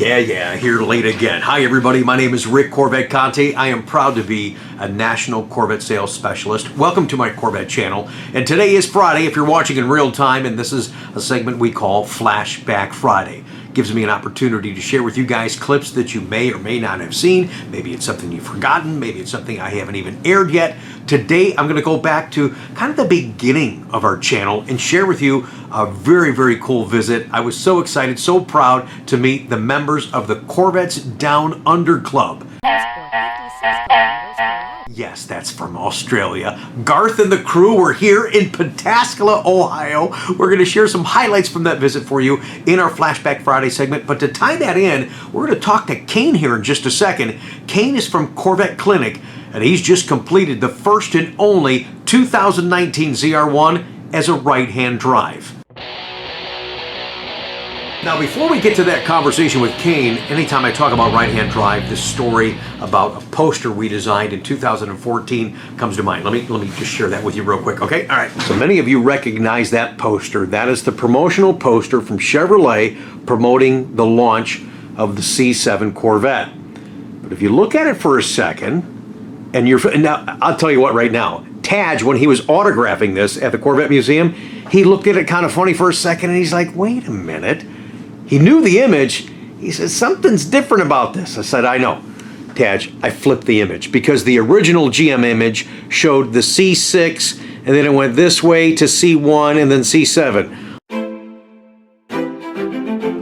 Yeah, here late again. Hi everybody, my name is Rick Corvette Conti. I am proud to be a national Corvette sales specialist. Welcome to my Corvette channel. And today is Friday if you're watching in real time, and this is a segment we call Flashback Friday. Gives me an opportunity to share with you guys clips that you may or may not have seen. Maybe it's something you've forgotten, maybe it's something I haven't even aired yet. Today I'm going to go back to kind of the beginning of our channel and share with you a very, very cool visit. I was so excited, so proud to meet the members of the Corvettes Down Under Club. Yes, that's from Australia. Garth and the crew were here in Pataskala, Ohio. We're going to share some highlights from that visit for you in our Flashback Friday segment. But to tie that in, we're going to talk to KANE here in just a second. KANE is from Corvette Clinic, and he's just completed the first and only 2019 ZR1 as a right-hand drive. Now, before we get to that conversation with KANE, anytime I talk about right-hand drive, this story about a poster we designed in 2014 comes to mind. Let me just share that with you real quick, okay? All right. So many of you recognize that poster. That is the promotional poster from Chevrolet promoting the launch of the C7 Corvette. But if you look at it for a second, and now I'll tell you what right now. Taj, when he was autographing this at the Corvette Museum, he looked at it kind of funny for a second, and he's like, wait a minute. He knew the image. He said, something's different about this. I said, I know. Taj, I flipped the image because the original GM image showed the C6 and then it went this way to C1 and then C7.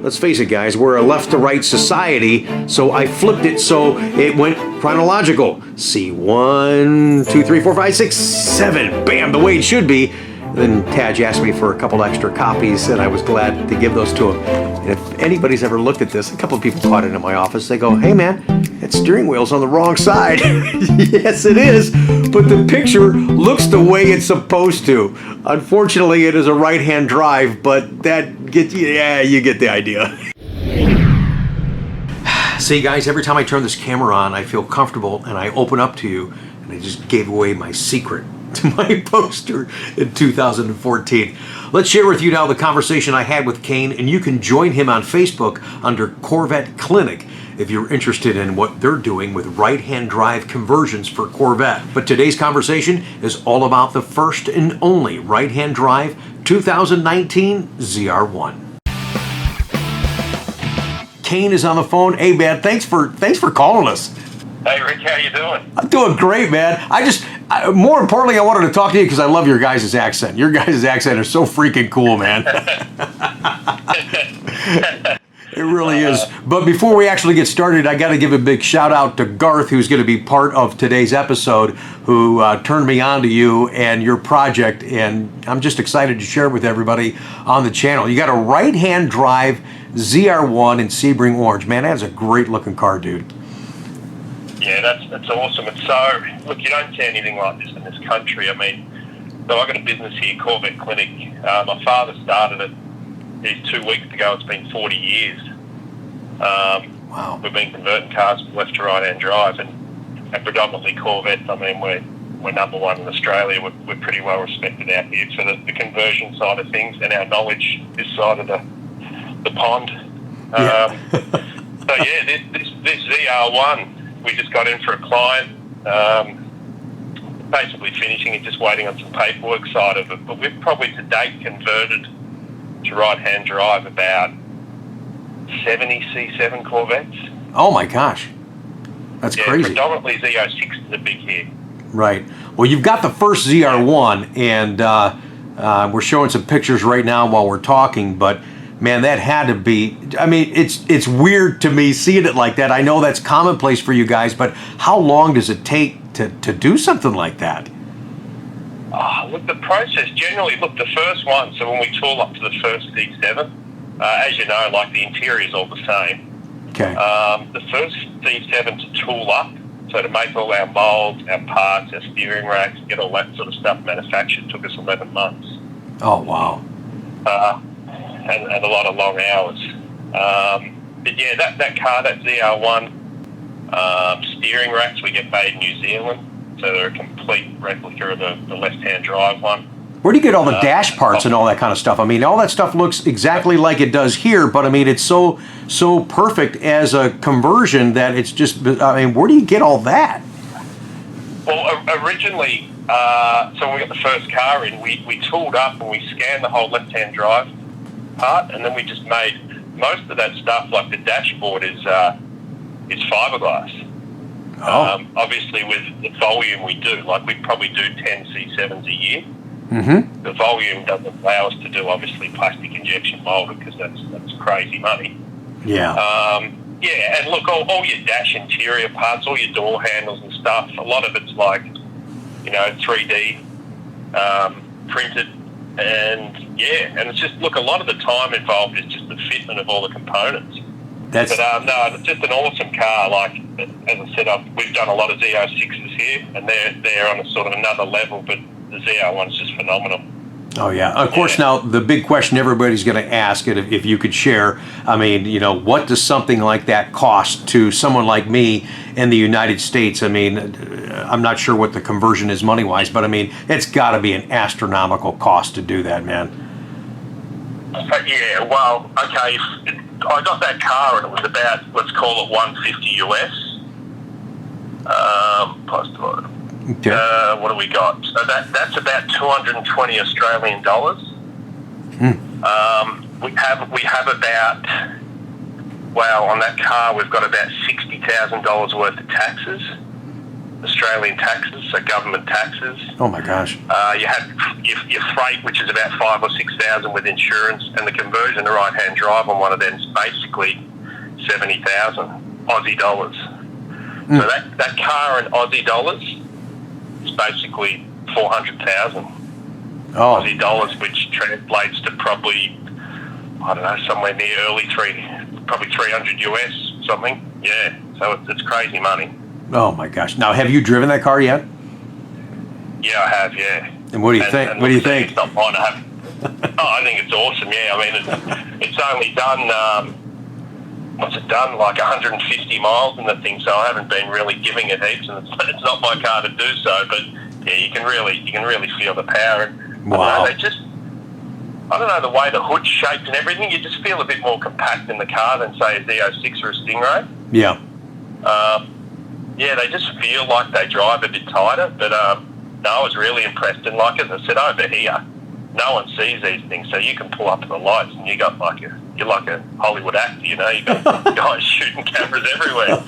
Let's face it, guys, we're a left to right society, so I flipped it so it went chronological. C1, 2, 3, 4, 5, 6, 7. Bam, the way it should be. Then Taj asked me for a couple extra copies, and I was glad to give those to him. And if anybody's ever looked at this, a couple of people caught it in my office. They go, hey man, that steering wheel's on the wrong side. Yes, it is, but the picture looks the way it's supposed to. Unfortunately, it is a right-hand drive, but that gets you, yeah, you get the idea. See, guys, every time I turn this camera on, I feel comfortable, and I open up to you, and I just gave away my secret to my poster in 2014. Let's share with you now the conversation I had with KANE, and you can join him on Facebook under Corvette Clinic if you're interested in what they're doing with right-hand drive conversions for Corvette. But today's conversation is all about the first and only right-hand drive 2019 ZR1. KANE is on the phone. Hey man, thanks for calling us. Hey Rick, how you doing? I'm doing great, man. More importantly, I wanted to talk to you because I love your guys' accent. Your guys' accent is so freaking cool, man. It really is. But before we actually get started, I got to give a big shout out to Garth, who's going to be part of today's episode, who turned me on to you and your project, and I'm just excited to share it with everybody on the channel. You got a right-hand drive ZR1 in Sebring Orange. Man, that is a great looking car, dude. Yeah, that's awesome. It's so, look, you don't see anything like this in this country. I mean, so I got a business here, Corvette Clinic. My father started it 2 weeks ago. It's been 40 years. Wow. We've been converting cars from left to right-hand drive, and predominantly Corvettes. I mean, we're number one in Australia. We're pretty well respected out here for the conversion side of things and our knowledge this side of the pond. Yeah. So yeah, this ZR1, we just got in for a client, basically finishing it, just waiting on some paperwork side of it. But we've probably to date converted to right-hand drive about 70 C7 Corvettes. Oh my gosh, that's crazy. Predominantly Z06 is a big hit. Right. Well, you've got the first ZR1, and we're showing some pictures right now while we're talking, but man, that had to be, I mean, it's weird to me seeing it like that. I know that's commonplace for you guys, but how long does it take to do something like that? Look, the process generally, look, the first one, so when we tool up to the first C7, as you know, like the interior is all the same. Okay. The first C7 to tool up, so to make all our molds, our parts, our steering racks, get all that sort of stuff manufactured, took us 11 months. Oh, wow. And a lot of long hours. But yeah, that car, that ZR1, steering racks we get made in New Zealand, so they're a complete replica of the left-hand drive one. Where do you get all the dash parts and all that kind of stuff? I mean, all that stuff looks exactly like it does here, but I mean, it's so perfect as a conversion that it's just, I mean, where do you get all that? Well, originally, so when we got the first car in, we tooled up and we scanned the whole left-hand drive part, and then we just made most of that stuff, like the dashboard is fiberglass. Obviously, with the volume we do, like we probably do 10 C7s a year. Mm-hmm. The volume doesn't allow us to do, obviously, plastic injection molded because that's crazy money. Yeah. Yeah, and look, all your dash interior parts, all your door handles and stuff, a lot of it's like, 3D printed. And and it's just, look, a lot of the time involved is just the fitment of all the components. No, it's just an awesome car. Like, as I said, we've done a lot of ZR6s here, and they're on a sort of another level, but the ZR1's just phenomenal. Oh, yeah. Of course, now, the big question everybody's going to ask, it if you could share, I mean, what does something like that cost to someone like me in the United States? I mean, I'm not sure what the conversion is money-wise, but, I mean, it's got to be an astronomical cost to do that, man. Yeah, well, okay, I got that car and it was about, let's call it 150 US. Okay. What do we got? So that's about 220 Australian dollars. We have about, on that car we've got about $60,000 worth of taxes, Australian taxes, so government taxes. Oh my gosh! You have your freight, which is about 5,000 or 6,000 with insurance, and the conversion to right-hand drive on one of them is basically 70,000 Aussie dollars. So that car in Aussie dollars is basically 400,000 Aussie dollars, which translates to probably, I don't know, somewhere near probably 300 US something. Yeah, so it's crazy money. Oh my gosh! Now, have you driven that car yet? Yeah, I have. Yeah. And what do you think? What do you think? It's not mine. I think it's awesome. Yeah, I mean, it's only done. What's it done? Like 150 miles in the thing. So I haven't been really giving it heaps, and it's not my car to do so. But yeah, you can really feel the power. And, wow. I don't know, the way the hood's shaped and everything. You just feel a bit more compact in the car than say a Z06 or a Stingray. Yeah. Yeah, they just feel like they drive a bit tighter, but no, I was really impressed. And like as I said, over here, no one sees these things, so you can pull up to the lights and you're like a Hollywood actor, you got guys shooting cameras everywhere.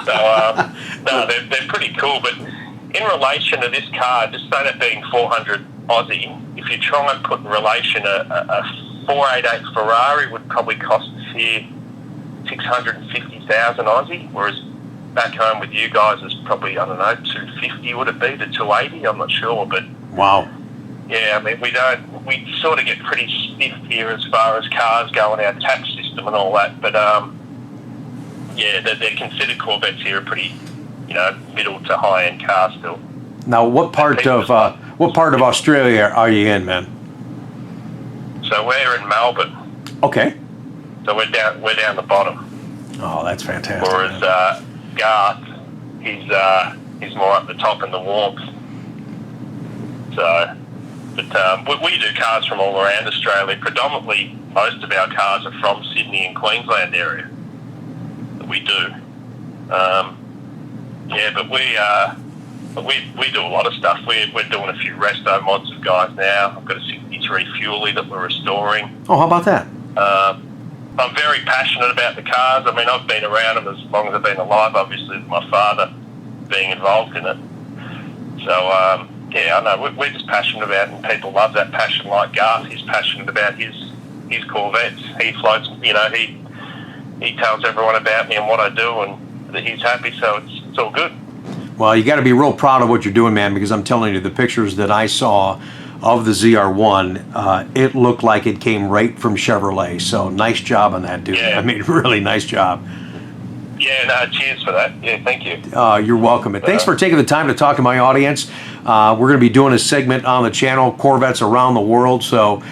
So no, they're pretty cool. But in relation to this car, just say that being 400 Aussie, if you try and put in relation a 488 Ferrari would probably cost us here 650,000 Aussie, whereas back home with you guys is probably, I don't know, 250 would it be to 280? I'm not sure, but wow. Yeah, I mean we sort of get pretty stiff here as far as cars go on our tax system and all that. But yeah, they're considered Corvettes here are pretty, middle to high end cars still. Now, what part of Australia are you in, man? So we're in Melbourne. Okay. So we're down the bottom. Oh, that's fantastic. Whereas Garth, he's more up the top in the warmth. So, but we do cars from all around Australia. Predominantly, most of our cars are from Sydney and Queensland area. That we do. Yeah, but we do a lot of stuff. We're doing a few resto mods of guys now. I've got a 63 Fuelie that we're restoring. Oh, how about that? I'm very passionate about the cars. I mean, I've been around them as long as I've been alive, obviously, with my father being involved in it. So, yeah, I know, we're just passionate about it, and people love that passion like Garth. He's passionate about his Corvettes. He floats, he tells everyone about me and what I do, and that he's happy, so it's all good. Well, you got to be real proud of what you're doing, man, because I'm telling you, the pictures that I saw of the ZR1, it looked like it came right from Chevrolet. So nice job on that, dude. Yeah. I mean, really nice job. Yeah, no, cheers for that. Yeah, thank you. You're welcome. And thanks for taking the time to talk to my audience. We're going to be doing a segment on the channel, Corvettes Around the World. So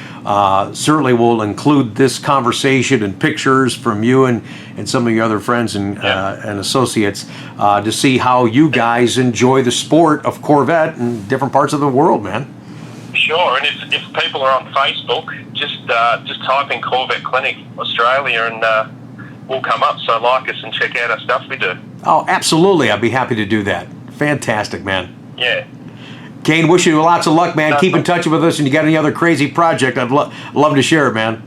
certainly we'll include this conversation and pictures from you and some of your other friends and associates to see how you guys enjoy the sport of Corvette in different parts of the world, man. sure. And if people are on Facebook, just type in Corvette Clinic Australia and we'll come up. So like us and check out our stuff we do. Oh, absolutely. I'd be happy to do that. Fantastic, man. Yeah. Kane, wish you lots of luck, man. Keep in touch with us, and you got any other crazy project, I'd love to share it, man.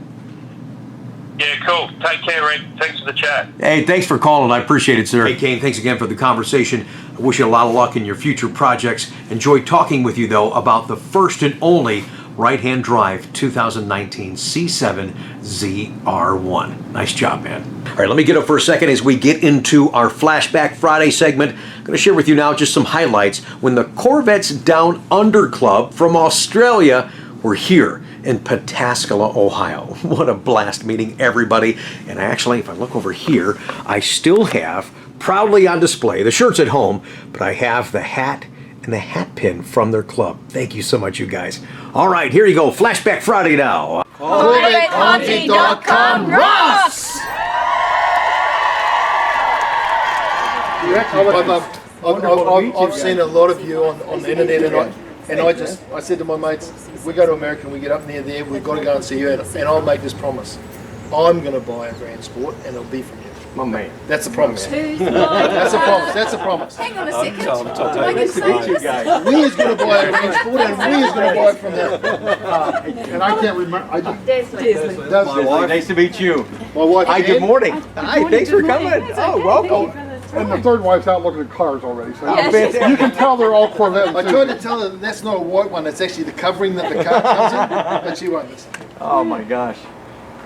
Yeah, cool. Take care, Rick. Thanks for the chat. Hey, thanks for calling. I appreciate it, sir. Hey, Kane, thanks again for the conversation. I wish you a lot of luck in your future projects. Enjoyed talking with you, though, about the first and only right-hand drive 2019 C7 ZR1. Nice job, man. All right, let me get up for a second as we get into our Flashback Friday segment. I'm going to share with you now just some highlights when the Corvettes Down Under Club from Australia were here in Pataskala, Ohio. What a blast meeting everybody. And actually, if I look over here, I still have proudly on display the shirts at home, but I have the hat and the hat pin from their club. Thank you so much, you guys. All right, here you go. Flashback Friday now. CorvetteConti.com rocks! I've seen a lot of you on the internet, and I said to my mates, if we go to America and we get up near there, we've got to go and see you, and I'll make this promise. I'm going to buy a Grand Sport, and it'll be from you. My man. That's a promise. Who's That's a promise. That's a promise. Hang on a second. Nice to meet you guys. We is going to buy a Grand Sport, and we is going to buy it from them. And I can't remember. I just, My wife. Nice to meet you. My wife. Hi, good morning. Hi, thanks for coming. Oh, welcome. and the third wife's out looking at cars already. So Yes. you can tell they're all Corvettes. I tried to tell her that's not a white one. It's actually the covering that the car comes in, but she won't listen. Oh my gosh.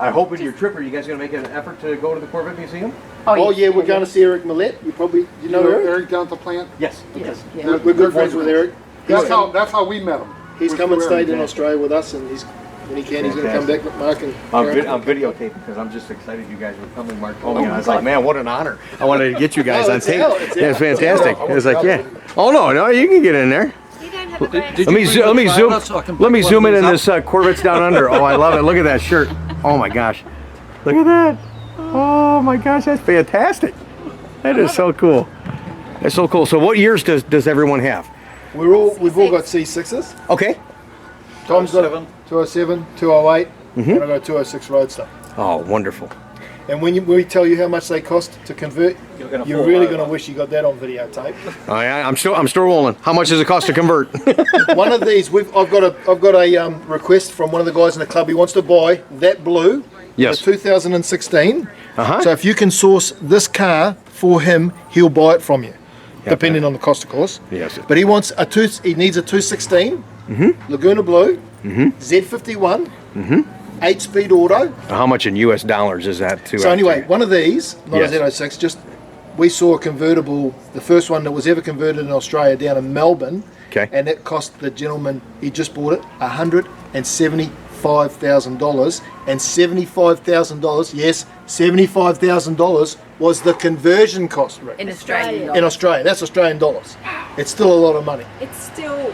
I hope in your trip, are you guys going to make an effort to go to the Corvette Museum? Oh yeah, we're going to see Eric Millett. You know Eric? Eric down at the plant. Yes. We're good friends with Eric. That's how we met him. He's come and stayed in Australia with us, and when he can, he's going to come back with Mark and Aaron. I'm videotaping because I'm just excited you guys were coming. Mark told me, I was like, man, what an honor. I wanted to get you guys on tape. It's fantastic. It was like, yeah. Oh no, you can get in there. Let me zoom in this Corvette's Down Under. Oh, I love it. Look at that shirt. Oh my gosh. Look at that. Oh my gosh, that's fantastic. That is so cool. That's so cool. So what years does everyone have? We've all got C6s. Okay. Tom's got 207, 208, and I've got a 206 Roadster. Oh, wonderful. And when we tell you how much they cost to convert, you're really going to wish you got that on videotape. Oh, yeah, I'm still rolling. How much does it cost to convert? One of these, I've got a request from one of the guys in the club. He wants to buy that blue. Yes. The 2016. Uh-huh. So if you can source this car for him, he'll buy it from you, depending on the cost, of course. Yes. But he needs a 216 Laguna Blue, Z51, 8-speed auto. How much in US dollars is that? So anyway, one of these, not Yes. a Z06, we saw a convertible, the first one that was ever converted in Australia down in Melbourne. Okay. And it cost the gentleman, he just bought it, $175,000. And $75,000, yes, $75,000 was the conversion cost, Rick. In Australia. In Australia, that's Australian dollars. It's still a lot of money. It's still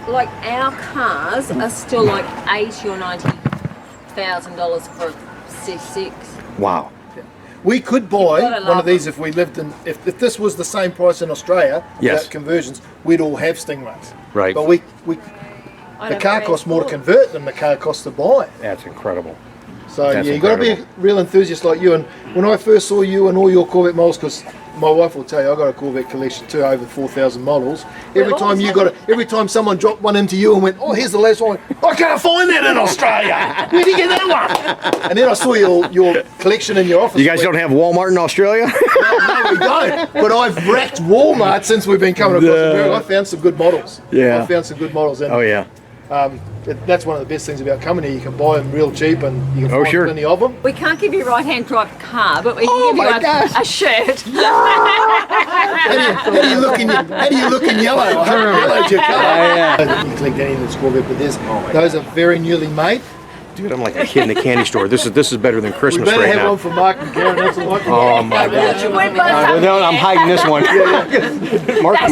like our cars are still like $80,000 or $90,000 for a C6. Wow. We could buy You've gotta one love of these if we lived in, if this was the same price in Australia, Yes. without conversions, we'd all have Stingrays. Right. But I the don't car know costs more to where it's convert than the car costs to buy. That's incredible. So That's yeah, you've got to be a real enthusiast like you. And when I first saw you and all your Corvette models, because my wife will tell you, I got a Corvette collection too, over 4,000 models. Every time someone dropped one into you and went, "Oh, here's the latest one," I can't find that in Australia. Where'd you get that one? And then I saw your collection in your office. You guys don't have Walmart in Australia? No, we don't. But I've wrecked Walmart since we've been coming across America. I found some good models. Yeah. I found some good models. And, Oh yeah. that's one of the best things about coming here. You can buy them real cheap and you can find sure. plenty of them. We can't give you a right-hand drive car, but we can give you a shirt. How do you look in yellow? Yellow's your colour. You collect any of this Corvette, but those are very newly made. Dude, I'm like a kid in a candy store. This is better than We Christmas better right have now. one for Mark and Karen. That's a lot. Oh my gosh. I'm hiding this one.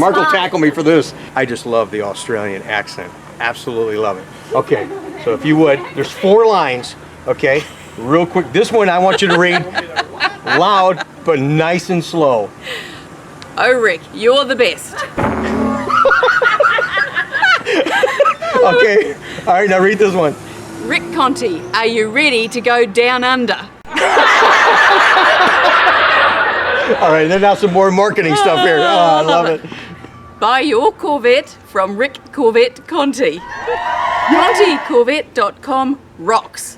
Mark will tackle me for this. I just love the Australian accent. Absolutely love it. Okay, so if you would, there's 4 lines, okay? Real quick. This one I want you to read loud, but nice and slow. Oh, Rick, you're the best. Okay. All right, now read this one. Rick Conti, are you ready to go down under? All right, then now some more marketing stuff here. Oh, I love it. Buy your Corvette from Rick Corvette Conti. ContiCorvette.com rocks.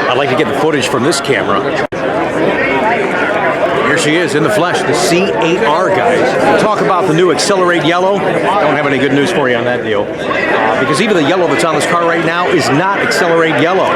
I'd like to get the footage from this camera. Here she is in the flesh, the C8R, guys. Talk about the new Accelerate Yellow. Don't have any good news for you on that deal. Because even the yellow that's on this car right now is not Accelerate Yellow.